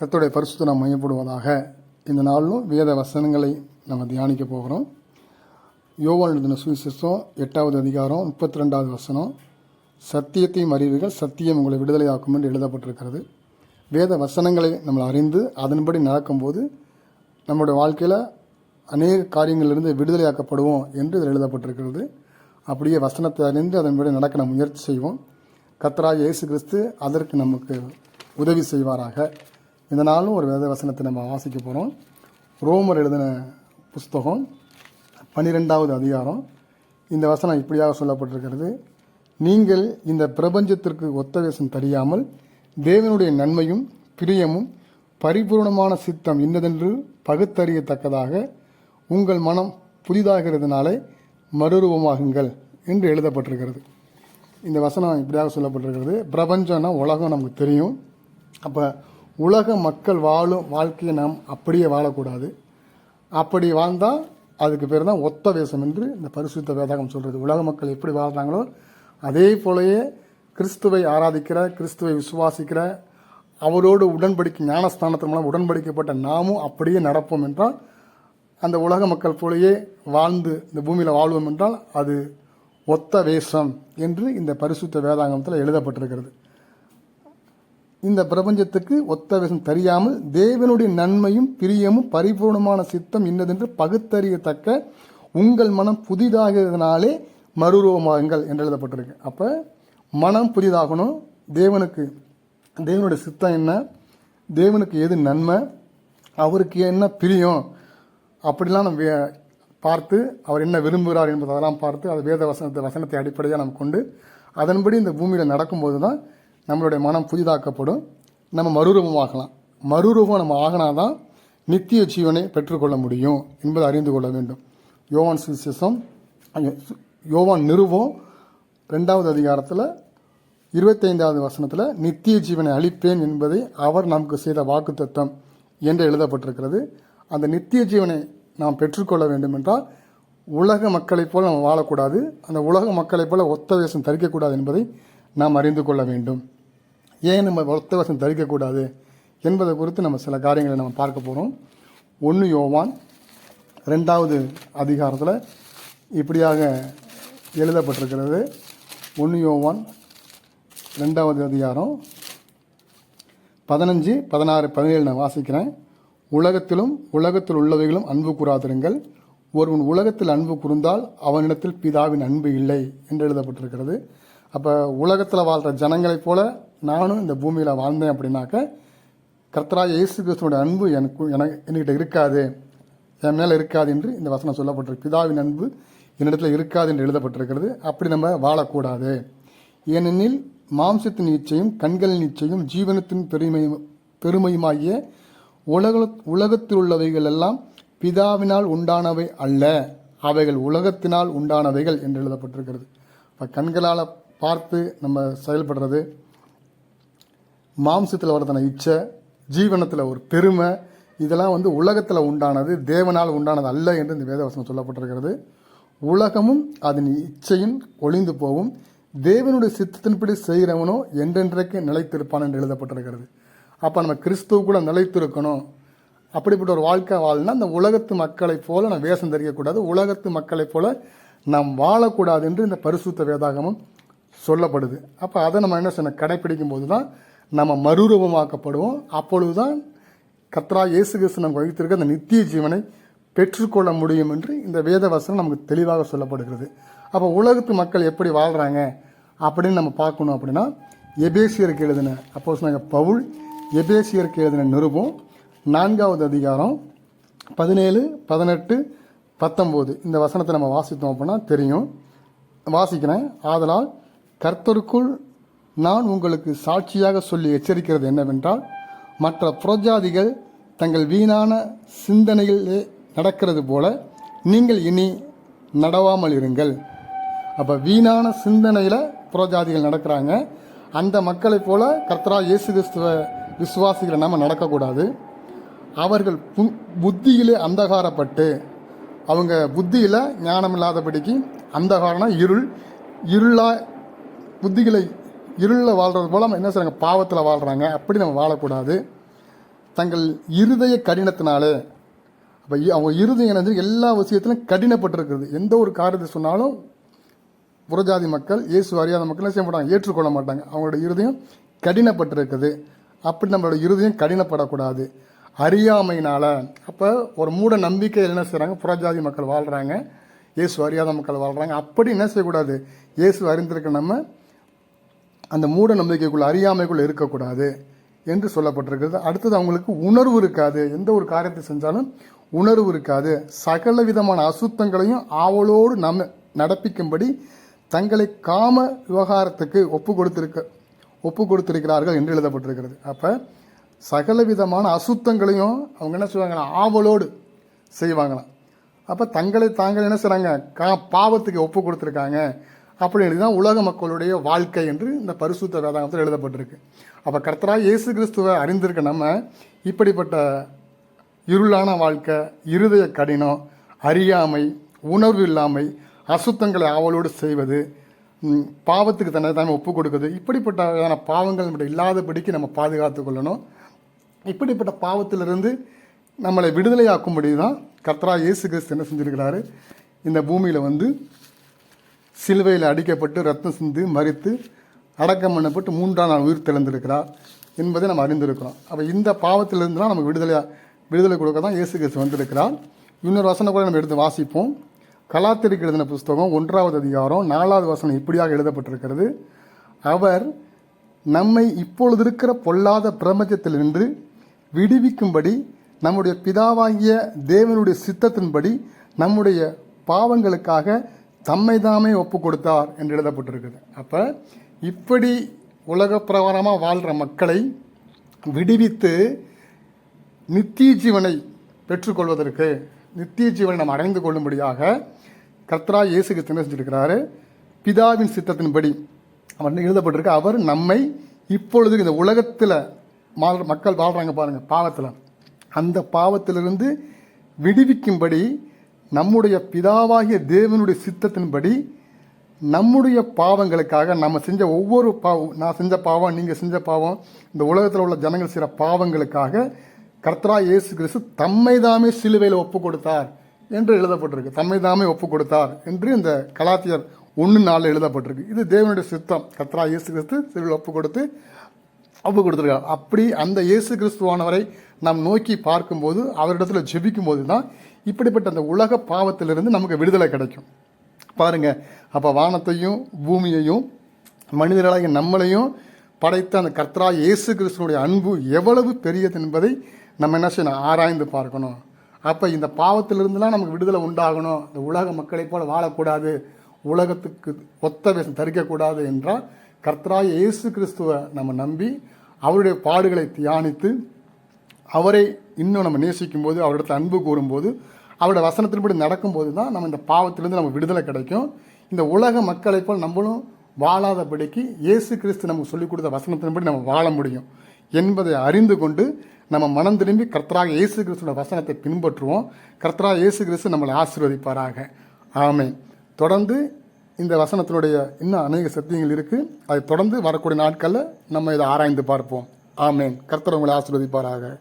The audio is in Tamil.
கர்த்தருடைய பரிசுத்த நாம் மையப்படுவதாக. இந்த நாளிலும் வேத வசனங்களை நம்ம தியானிக்க போகிறோம். யோவான் எழுதின சுவிசேஷம் 8வது அதிகாரம் 32வது வசனம், சத்தியத்தையும் அறிவீர்கள், சத்தியம் உங்களை விடுதலையாக்கும் என்று எழுதப்பட்டிருக்கிறது. வேத வசனங்களை நம்ம அறிந்து அதன்படி நடக்கும்போது நம்முடைய வாழ்க்கையில் அநேக காரியங்களிலிருந்து விடுதலையாக்கப்படுவோம் என்று இதில் எழுதப்பட்டிருக்கிறது. அப்படியே வசனத்தை அறிந்து அதன்படி நடக்க நம்ம முயற்சி செய்வோம். கர்த்தராகிய இயேசு கிறிஸ்து அதற்கு நமக்கு உதவி செய்வாராக. இந்த நாளும் ஒரு வேத வசனத்தை நம்ம வாசிக்க போகிறோம். ரோமர் எழுதின புஸ்தகம் 12வது அதிகாரம். இந்த வசனம் இப்படியாக சொல்லப்பட்டிருக்கிறது: நீங்கள் இந்த பிரபஞ்சத்திற்கு ஒத்த வேஷம் தெரியாமல் தேவனுடைய நன்மையும் பிரியமும் பரிபூர்ணமான சித்தம் இன்னதென்று பகுத்தறியத்தக்கதாக உங்கள் மனம் புதிதாகிறதுனாலே மறுரூபமாகுங்கள் என்று எழுதப்பட்டிருக்கிறது. இந்த வசனம் இப்படியாக சொல்லப்பட்டிருக்கிறது. பிரபஞ்சம்னா உலகம் நமக்கு தெரியும். அப்போ உலக மக்கள் வாழும் வாழ்க்கையை நாம் அப்படியே வாழக்கூடாது. அப்படி வாழ்ந்தால் அதுக்கு பேர் தான் ஒத்த வேஷம் என்று இந்த பரிசுத்த வேதாகம் சொல்கிறது. உலக மக்கள் எப்படி வாழ்கிறாங்களோ அதே போலவே கிறிஸ்துவை ஆராதிக்கிற, கிறிஸ்துவை விசுவாசிக்கிற, அவரோடு உடன்படிக்கை ஞானஸ்தானத்தின் மூலம் உடன்படிக்கப்பட்ட நாமும் அப்படியே நடப்போம் என்றால், அந்த உலக மக்கள் போலவே வாழ்ந்து இந்த பூமியில் வாழ்வோம் என்றால் அது ஒத்த வேஷம் என்று இந்த பரிசுத்த வேதாகமத்தில் எழுதப்பட்டிருக்கிறது. இந்த பிரபஞ்சத்துக்கு ஒத்த வேஷம் தெரியாமல் தேவனுடைய நன்மையும் பிரியமும் பரிபூர்ணமான சித்தம் இன்னதென்று பகுத்தறியத்தக்க உங்கள் மனம் புதிதாகிறதுனாலே மறுரூபமாகுங்கள் என்று எழுதப்பட்டிருக்கு. அப்போ மனம் புதிதாகணும். தேவனுடைய சித்தம் என்ன, தேவனுக்கு எது நன்மை, அவருக்கு என்ன பிரியம், அப்படிலாம் நம்ம பார்த்து அவர் என்ன விரும்புகிறார் என்பதெல்லாம் பார்த்து அது வேத வசனத்தை அடிப்படையாக நம்ம கொண்டு அதன்படி இந்த பூமியில் நடக்கும்போது தான் நம்மளுடைய மனம் புதிதாக்கப்படும். நம்ம மறுரூபமாகலாம். மறுரூபம் நம்ம ஆகினாதான் நித்திய ஜீவனை பெற்றுக்கொள்ள முடியும் என்பதை அறிந்து கொள்ள வேண்டும். யோவான் நிருபம் 2வது அதிகாரத்தில் 25வது வசனத்தில் நித்திய ஜீவனை அளிப்பேன் என்பதை அவர் நமக்கு செய்த வாக்குத்தத்தம் என்று எழுதப்பட்டிருக்கிறது. அந்த நித்திய ஜீவனை நாம் பெற்றுக்கொள்ள வேண்டும் என்றால் உலக மக்களைப் போல் நம்ம வாழக்கூடாது. அந்த உலக மக்களைப் போல ஒத்த வேஷம் தரிக்கக்கூடாது என்பதை நாம் அறிந்து கொள்ள வேண்டும். ஏன் நம்ம ஒத்த வேஷம் தரிக்கக்கூடாது என்பதை குறித்து நம்ம சில காரியங்களை நம்ம பார்க்க போகிறோம். 1 யோவான் 2வது அதிகாரத்தில் இப்படியாக எழுதப்பட்டிருக்கிறது. 1 யோவான் 2வது அதிகாரம் 15, 16, 17 நான் வாசிக்கிறேன். உலகத்தில் உள்ளவைகளும் அன்பு கூறாதிருங்கள். ஒருவன் உலகத்தில் அன்பு கூர்ந்தால் அவனிடத்தில் பிதாவின் அன்பு இல்லை என்று எழுதப்பட்டிருக்கிறது. அப்போ உலகத்தில் வாழ்கிற ஜனங்களைப் போல நானும் இந்த பூமியில் வாழ்ந்தேன் அப்படின்னாக்க கர்த்தராகிய இயேசு கிறிஸ்துவோட அன்பு என்கிட்ட இருக்காது, என் மேலே இருக்காது என்று இந்த வசனம் சொல்லப்பட்டிருக்கு. பிதாவின் அன்பு என்னிடத்தில் இருக்காது என்று எழுதப்பட்டிருக்கிறது. அப்படி நம்ம வாழக்கூடாது. ஏனெனில் மாம்சத்தின் இச்சையும் கண்களின் இச்சையும் ஜீவனத்தின் பெருமையுமாகிய உலகத்தில் உள்ளவைகள் எல்லாம் பிதாவினால் உண்டானவை அல்ல, அவைகள் உலகத்தினால் உண்டானவைகள் என்று எழுதப்பட்டிருக்கிறது. இப்போ கண்களால் பார்த்து நம்ம செயல்படுறது, மாம்சத்தில் வரதான இச்சை, ஜீவனத்தில் ஒரு பெருமை, இதெல்லாம் உலகத்தில் உண்டானது, தேவனால் உண்டானது அல்ல என்று இந்த வேதவசனம் சொல்லப்பட்டிருக்கிறது. உலகமும் அதன் இச்சையும் ஒளிந்து போகும், தேவனுடைய சித்தத்தின்படி செய்கிறவனோ என்றென்றைக்கு நிலைத்திருப்பான் என்று எழுதப்பட்டிருக்கிறது. அப்போ நம்ம கிறிஸ்துவ கூட நிலைத்திருக்கணும். அப்படிப்பட்ட ஒரு வாழ்க்கை வாழனா அந்த உலகத்து மக்களைப் போல நம்ம வேஷம் தரிக்கக்கூடாது, உலகத்து மக்களைப் போல நாம் வாழக்கூடாது என்று இந்த பரிசுத்த வேதாகமம் சொல்லப்படுது. அப்போ அதை நம்ம என்ன செய்யணும், கடைப்பிடிக்கும் போது தான் நம்ம மறுரூபமாக்கப்படுவோம். அப்பொழுது தான் கர்த்தராகிய இயேசு கிறிஸ்து நமக்கு வைத்திருக்க அந்த நித்திய ஜீவனை பெற்றுக்கொள்ள முடியும் என்று இந்த வேத வசனம் நமக்கு தெளிவாக சொல்லப்படுகிறது. அப்போ உலகத்து மக்கள் எப்படி வாழ்கிறாங்க அப்படின்னு நம்ம பார்க்கணும். அப்படின்னா எபேசியருக்கு எழுதின அப்போஸ்தலனாகிய பவுல் எபேசியருக்கு எழுதின நிருபம் 4வது அதிகாரம் 17, 18, 19 இந்த வசனத்தை நம்ம வாசித்தோம் அப்படின்னா தெரியும். வாசிக்கிறேன். ஆதலால் கர்த்தருக்குள் நான் உங்களுக்கு சாட்சியாக சொல்லி எச்சரிக்கிறது என்னவென்றால், மற்ற புறஜாதிகள் தங்கள் வீணான சிந்தனையிலே நடக்கிறது போல நீங்கள் இனி நடவாமல் இருங்கள். அப்போ வீணான சிந்தனையில் புறஜாதிகள் நடக்கிறாங்க. அந்த மக்களைப் போல கர்த்தராகிய இயேசு கிறிஸ்துவ விசுவாசிகளை நம்ம நடக்கக்கூடாது. அவர்கள் புத்தியிலே அந்தகாரப்பட்டு, அவங்க புத்தியில் ஞானம் இல்லாதபடிக்கு, அந்தகாரம்னா புத்திகளை இருளில் வாழ்கிறது போல் நம்ம என்ன செய்கிறாங்க, பாவத்தில் வாழ்கிறாங்க. அப்படி நம்ம வாழக்கூடாது. தங்கள் இருதய கடினத்தினாலே. அப்போ அவங்க இருதயம் என்னது, எல்லா விஷயத்திலும் கடினப்பட்டிருக்கிறது. எந்த ஒரு காரியத்தை சொன்னாலும் புறஜாதி மக்கள், இயேசு அறியாத மக்கள் என்ன செய்ய மாட்டாங்க, ஏற்றுக்கொள்ள மாட்டாங்க. அவங்களோட இருதயம் கடினப்பட்டிருக்குது. அப்படி நம்மளோட இருதயம் கடினப்படக்கூடாது. அறியாமையினால, அப்போ ஒரு மூட நம்பிக்கை என்ன செய்கிறாங்க, புறஜாதி மக்கள் வாழ்கிறாங்க, இயேசு அறியாத மக்கள் வாழ்கிறாங்க. அப்படி என்ன செய்யக்கூடாது, இயேசு அறிந்திருக்க நம்ம அந்த மூட நம்பிக்கைக்குள்ள, அறியாமைக்குள்ள இருக்கக்கூடாது என்று சொல்லப்பட்டிருக்கிறது. அடுத்தது அவங்களுக்கு உணர்வு இருக்காது. எந்த ஒரு காரியத்தை செஞ்சாலும் உணர்வு இருக்காது. சகல விதமான அசுத்தங்களையும் ஆவலோடு நம்ம நடப்பிக்கும்படி தங்களை காம விவகாரத்துக்கு ஒப்பு கொடுத்திருக்கிறார்கள் என்று எழுதப்பட்டிருக்கிறது. அப்போ சகல விதமான அசுத்தங்களையும் அவங்க என்ன செய்வாங்களா, ஆவலோடு செய்வாங்களாம். அப்போ தங்களை தாங்கள் என்ன செய்கிறாங்க, பாவத்துக்கு ஒப்பு கொடுத்துருக்காங்க. அப்படி தான் உலக மக்களுடைய வாழ்க்கை என்று இந்த பரிசுத்த வேதாகமத்தில் எழுதப்பட்டிருக்கு. அப்போ கர்த்தராகிய இயேசு கிறிஸ்துவை அறிந்திருக்க நம்ம இப்படிப்பட்ட இருளான வாழ்க்கை, இருதய கடினம், அறியாமை, உணர்வு இல்லாமை, அசுத்தங்களை ஆவலோடு செய்வது, பாவத்துக்கு தன்னை தானே ஒப்பு கொடுக்குது, இப்படிப்பட்ட பாவங்கள் நம்மகிட்ட இல்லாதபடிக்கு நம்ம பாதுகாத்து கொள்ளணும். இப்படிப்பட்ட பாவத்திலிருந்து நம்மளை விடுதலையாக்கும்படி தான் கர்த்தராகிய இயேசு கிறிஸ்து என்ன செஞ்சிருக்கிறாரு, இந்த பூமியில் வந்து சிலுவையில் அடிக்கப்பட்டு ரத்தம் சிந்து மரித்து அடக்கம் பண்ணப்பட்டு 3ஆம் நாள் உயிர் தெளிந்திருக்கிறார் என்பதை நம்ம அறிந்திருக்கிறோம். அப்போ இந்த பாவத்திலிருந்துலாம் நமக்கு விடுதலை கொடுக்க தான் இயேசு கிறிஸ்து வந்திருக்கிறார். இன்னொரு வசனம் கூட நம்ம எடுத்து வாசிப்போம். கலாத்தியருக்கு எழுதின புஸ்தகம் 1ஆவது அதிகாரம் 4வது வசனம் இப்படியாக எழுதப்பட்டிருக்கிறது. அவர் நம்மை இப்பொழுது இருக்கிற பொல்லாத பிரபஞ்சத்திலிருந்து விடுவிக்கும்படி நம்முடைய பிதாவாகிய தேவனுடைய சித்தத்தின்படி நம்முடைய பாவங்களுக்காக தம்மை தாமே ஒப்பு கொடுத்தார் என்று எழுதப்பட்டிருக்குது. அப்போ இப்படி உலக பிரகாரமாக வாழ்கிற மக்களை விடுவித்து நித்திய ஜீவனை பெற்றுக்கொள்வதற்கு, நித்திய ஜீவனை நாம் அடைந்து கொள்ளும்படியாக கர்த்தராகிய இயேசு கிறிஸ்து என்ன செஞ்சிருக்கிறாரு, பிதாவின் சித்தத்தின்படி அவர் எழுதப்பட்டிருக்கு. அவர் நம்மை இப்பொழுது இந்த உலகத்தில் மக்கள் வாழ்கிறாங்க பாருங்கள், பாவத்தில், அந்த பாவத்திலிருந்து விடுவிக்கும்படி நம்முடைய பிதாவாகிய தேவனுடைய சித்தத்தின்படி நம்முடைய பாவங்களுக்காக, நம்ம செஞ்ச ஒவ்வொரு நான் செஞ்ச பாவம், நீங்கள் செஞ்ச பாவம், இந்த உலகத்தில் உள்ள ஜனங்கள் செய்கிற பாவங்களுக்காக கர்த்தராகிய இயேசு கிறிஸ்து தம்மை தாமே சிலுவையில் ஒப்பு கொடுத்தார் என்று எழுதப்பட்டிருக்கு. தம்மை தாமே ஒப்பு கொடுத்தார் என்று இந்த கலாத்தியர் 1:4 எழுதப்பட்டிருக்கு. இது தேவனுடைய சித்தம். கர்த்தராகிய இயேசு கிறிஸ்து சிலுவையில் ஒப்பு கொடுத்துருக்கார். அப்படி அந்த இயேசு கிறிஸ்துவானவரை நாம் நோக்கி பார்க்கும்போது, அவரிடத்துல ஜெபிக்கும் போது தான் இப்படிப்பட்ட அந்த உலக பாவத்திலிருந்து நமக்கு விடுதலை கிடைக்கும். பாருங்க, அப்போ வானத்தையும் பூமியையும் மனிதர்களாகிய நம்மளையும் படைத்த அந்த கர்த்தராகிய இயேசு கிறிஸ்துவனுடைய அன்பு எவ்வளவு பெரியது என்பதை நம்ம என்ன செய்யணும், ஆராய்ந்து பார்க்கணும். அப்போ இந்த பாவத்திலிருந்துலாம் நமக்கு விடுதலை உண்டாகணும், இந்த உலக மக்களைப் போல வாழக்கூடாது, உலகத்துக்கு ஒத்த வேஷம் தரிக்கக்கூடாது என்றால் கர்த்தராகிய இயேசு கிறிஸ்துவை நம்ம நம்பி அவருடைய பாடுகளை தியானித்து அவரை இன்னும் நம்ம நேசிக்கும் போது, அவரிடத்தில் அன்பு கூறும்போது, அவருடைய வசனத்தின்படி நடக்கும்போது தான் நம்ம இந்த பாவத்திலிருந்து நம்ம விடுதலை கிடைக்கும். இந்த உலக மக்களைப் போல் நம்மளும் வாழாதபடிக்கு இயேசு கிறிஸ்து நமக்கு சொல்லிக் கொடுத்த வசனத்தின்படி நம்ம வாழ முடியும் என்பதை அறிந்து கொண்டு நம்ம மனம் திரும்பி கர்த்தராகிய இயேசு கிறிஸ்துவோட வசனத்தை பின்பற்றுவோம். கர்த்தராகிய இயேசு கிறிஸ்து நம்மளை ஆசீர்வதிப்பாராக. ஆமென். தொடர்ந்து இந்த வசனத்தினுடைய இன்னும் அநேக சத்தியங்கள் இருக்குது. அதை தொடர்ந்து வரக்கூடிய நாட்களில் நம்ம இதை ஆராய்ந்து பார்ப்போம். ஆமென். கர்த்தர் உங்களை ஆசீர்வதிப்பாராக.